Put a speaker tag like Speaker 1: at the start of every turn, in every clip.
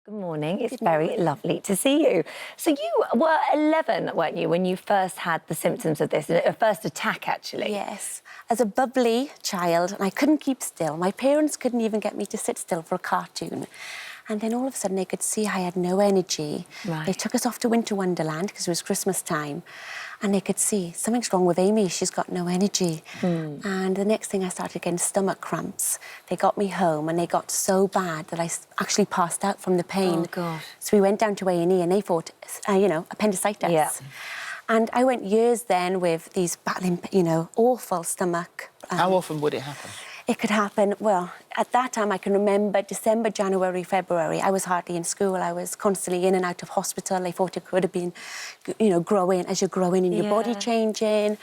Speaker 1: Good morning. It's very lovely to see you. So you were 11, weren't you, when you first had the symptoms of this, a first attack, actually?
Speaker 2: Yes. As a bubbly child, and I couldn't keep still. My parents couldn't even get me to sit still for a cartoon. And then all of a sudden they could see I had no energy.
Speaker 1: Right.
Speaker 2: They took us off to Winter Wonderland because it was Christmas time. And they could see, something's wrong with Amy, she's got no energy. And the next thing I started getting stomach cramps. They got me home and they got so bad that I actually passed out from the pain.
Speaker 1: Oh, God.
Speaker 2: So we went down to A&E and they thought, appendicitis.
Speaker 1: Yeah.
Speaker 2: And I went years then with these battling, awful stomach.
Speaker 3: How often would it happen?
Speaker 2: It could happen, well, at that time I can remember December, January, February. I was hardly in school. I was constantly in and out of hospital. They thought it could have been, growing, as you're growing and your body changing.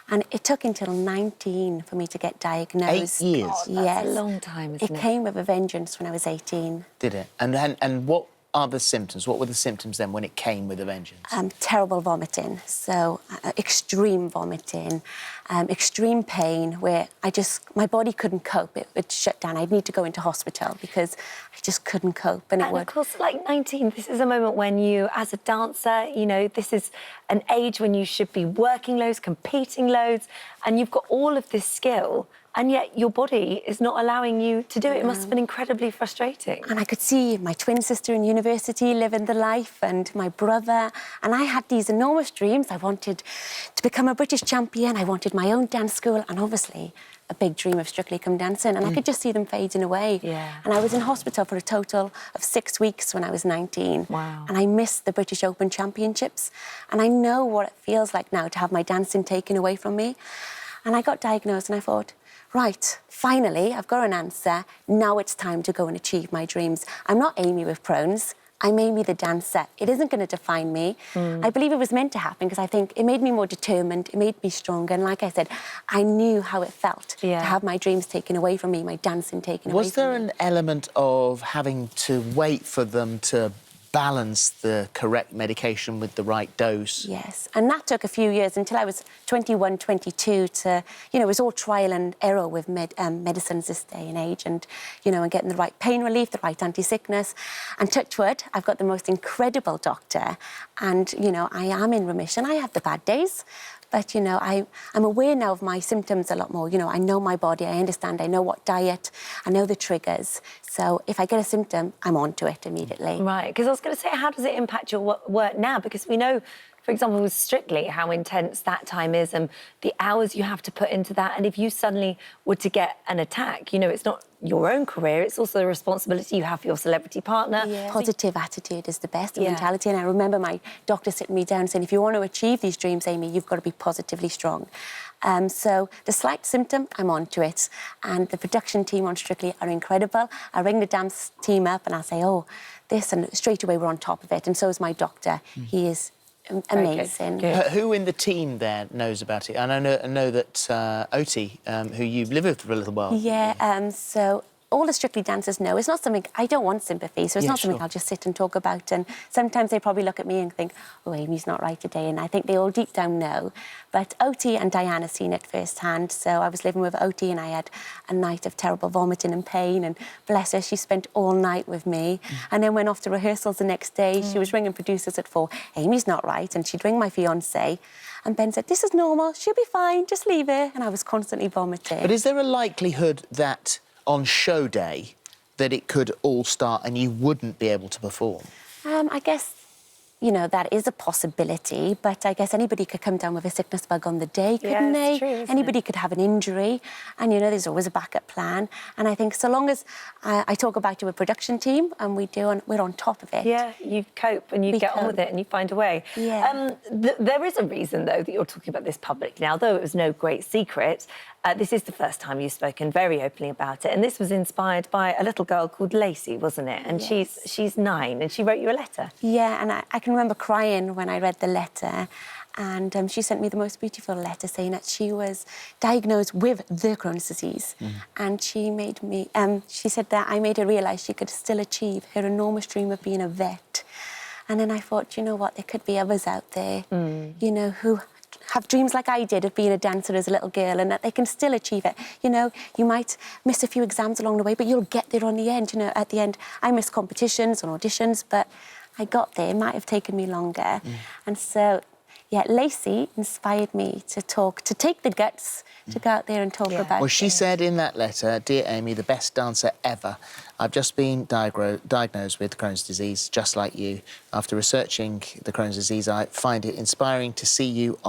Speaker 2: And it took until 19 for me to get diagnosed.
Speaker 3: 8 years?
Speaker 1: God, that's a long time, isn't it?
Speaker 2: It came with a vengeance when I was 18.
Speaker 3: Did it? And what are the symptoms? What were the symptoms then when it came with a vengeance?
Speaker 2: Terrible vomiting, so extreme vomiting, extreme pain where my body couldn't cope. It would shut down. I'd need to go into hospital because I just couldn't cope. And
Speaker 1: of course, like 19, this is a moment when you, as a dancer, this is an age when you should be working loads, competing loads, and you've got all of this skill, and yet your body is not allowing you to do it. It must have been incredibly frustrating.
Speaker 2: And I could see my twin sister in university living the life and my brother. And I had these enormous dreams. I wanted to become a British champion. I wanted my own dance school and obviously a big dream of Strictly Come Dancing. And I could just see them fading away.
Speaker 1: Yeah.
Speaker 2: And I was in hospital for a total of 6 weeks when I was 19.
Speaker 1: Wow.
Speaker 2: And I missed the British Open Championships. And I know what it feels like now to have my dancing taken away from me. And I got diagnosed and I thought, right, finally, I've got an answer. Now it's time to go and achieve my dreams. I'm not Amy with Crohn's. I'm Amy the dancer. It isn't going to define me. I believe it was meant to happen because I think it made me more determined, it made me stronger. And like I said, I knew how it felt to have my dreams taken away from me, my dancing taken away from me.
Speaker 3: Was there an element of having to wait for them to balance the correct medication with the right dose?
Speaker 2: Yes, and that took a few years until I was 21, 22 to, it was all trial and error with medicines this day and age and, and getting the right pain relief, the right anti-sickness. And touch wood, I've got the most incredible doctor and, I am in remission. I have the bad days. But, I'm aware now of my symptoms a lot more. I know my body, I understand, I know what diet, I know the triggers. So if I get a symptom, I'm onto it immediately.
Speaker 1: Right, because I was going to say, how does it impact your work now? Because we know, for example, with Strictly, how intense that time is and the hours you have to put into that. And if you suddenly were to get an attack, it's not your own career, it's also the responsibility you have for your celebrity partner.
Speaker 2: Yeah. Positive attitude is the best mentality. And I remember my doctor sitting me down saying, if you want to achieve these dreams, Amy, you've got to be positively strong. So the slight symptom, I'm onto it. And the production team on Strictly are incredible. I ring the dance team up and I say, oh, this, and straight away we're on top of it. And so is my doctor. He is amazing.
Speaker 1: Good.
Speaker 3: Who in the team there knows about it? And I know that Oti, who you've lived with for a little while.
Speaker 2: Yeah, so all the Strictly dancers know. It's not something, I don't want sympathy, so it's not something I'll just sit and talk about. And sometimes they probably look at me and think, oh, Amy's not right today. And I think they all deep down know. But Oti and Diana seen it firsthand. So I was living with Oti and I had a night of terrible vomiting and pain. And bless her, she spent all night with me. And then went off to rehearsals the next day. She was ringing producers at 4. Amy's not right. And she'd ring my fiancé. And Ben said, this is normal. She'll be fine. Just leave her. And I was constantly vomiting.
Speaker 3: But is there a likelihood that on show day that it could all start and you wouldn't be able to perform?
Speaker 2: I guess, that is a possibility, but I guess anybody could come down with a sickness bug on the day, couldn't they?
Speaker 1: True, isn't
Speaker 2: Anybody could have an injury, and, there's always a backup plan. And I think so long as I talk about to a production team and we're on top of it.
Speaker 1: Yeah, you cope and you get on with it and you find a way.
Speaker 2: Yeah.
Speaker 1: There is a reason, though, that you're talking about this publicly now, although it was no great secret. This is the first time you've spoken very openly about it, and this was inspired by a little girl called Lacey, wasn't it? And she's 9, and she wrote you a letter.
Speaker 2: Yeah, and I can remember crying when I read the letter, and she sent me the most beautiful letter saying that she was diagnosed with the Crohn's disease, and she made me. She said that I made her realise she could still achieve her enormous dream of being a vet. And then I thought, you know what, there could be others out there, who have dreams like I did of being a dancer as a little girl, and that they can still achieve it. You know, you might miss a few exams along the way, but you'll get there on the end. You know, at the end, I missed competitions and auditions, but I got there. It might have taken me longer. And so, yeah, Lacey inspired me to take the guts to go out there and talk about it.
Speaker 3: Well, she said in that letter, "Dear Amy, the best dancer ever. I've just been diagnosed with Crohn's disease, just like you. After researching the Crohn's disease, I find it inspiring to see you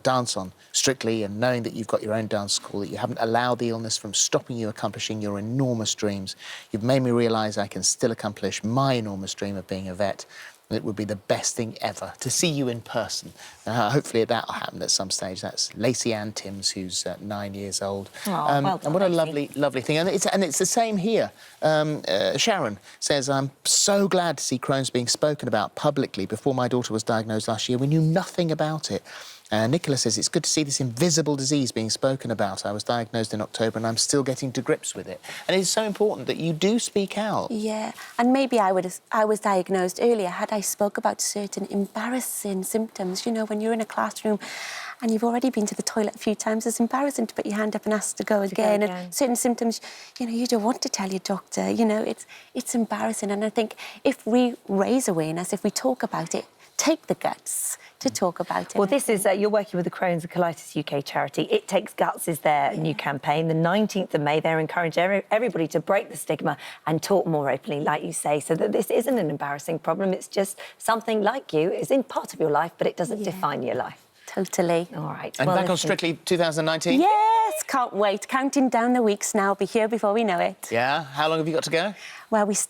Speaker 3: dance on Strictly, and knowing that you've got your own dance school, that you haven't allowed the illness from stopping you accomplishing your enormous dreams. You've made me realise I can still accomplish my enormous dream of being a vet. It would be the best thing ever to see you in person." Hopefully that'll happen at some stage. That's Lacey Ann Timms, who's 9 years old.
Speaker 1: Oh, well done,
Speaker 3: and what a
Speaker 1: Lacey.
Speaker 3: lovely thing. And it's the same here. Sharon says, "I'm so glad to see Crohn's being spoken about publicly. Before my daughter was diagnosed last year, we knew nothing about it." Nicola says, "It's good to see this invisible disease being spoken about. I was diagnosed in October and I'm still getting to grips with it." And it's so important that you do speak out.
Speaker 2: Yeah, and maybe I was diagnosed earlier had I spoke about certain embarrassing symptoms. You know, when you're in a classroom and you've already been to the toilet a few times, it's embarrassing to put your hand up and ask to go again. And certain symptoms, you know, you don't want to tell your doctor. You know, it's embarrassing. And I think if we raise awareness, if we talk about it, take the guts to talk about it.
Speaker 1: Well, this is, you're working with the Crohn's and Colitis UK charity. It Takes Guts is their new campaign. The 19th of May, they're encouraging everybody to break the stigma and talk more openly, like you say, so that this isn't an embarrassing problem. It's just something like you. It's in part of your life, but it doesn't define your life.
Speaker 2: Totally.
Speaker 1: All right.
Speaker 3: And back on Strictly 2019?
Speaker 2: Yes, can't wait. Counting down the weeks now. Be here before we know it.
Speaker 3: Yeah? How long have you got to go?
Speaker 2: Well, it's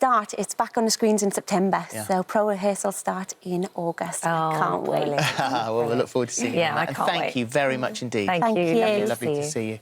Speaker 2: back on the screens in September, so pro rehearsals start in August. I can't wait.
Speaker 3: Well, we look forward to seeing you.
Speaker 1: Yeah,
Speaker 3: on that.
Speaker 1: I can't
Speaker 3: Thank
Speaker 1: wait.
Speaker 3: you very much indeed.
Speaker 1: Thank you.
Speaker 2: you.
Speaker 3: Lovely to see you.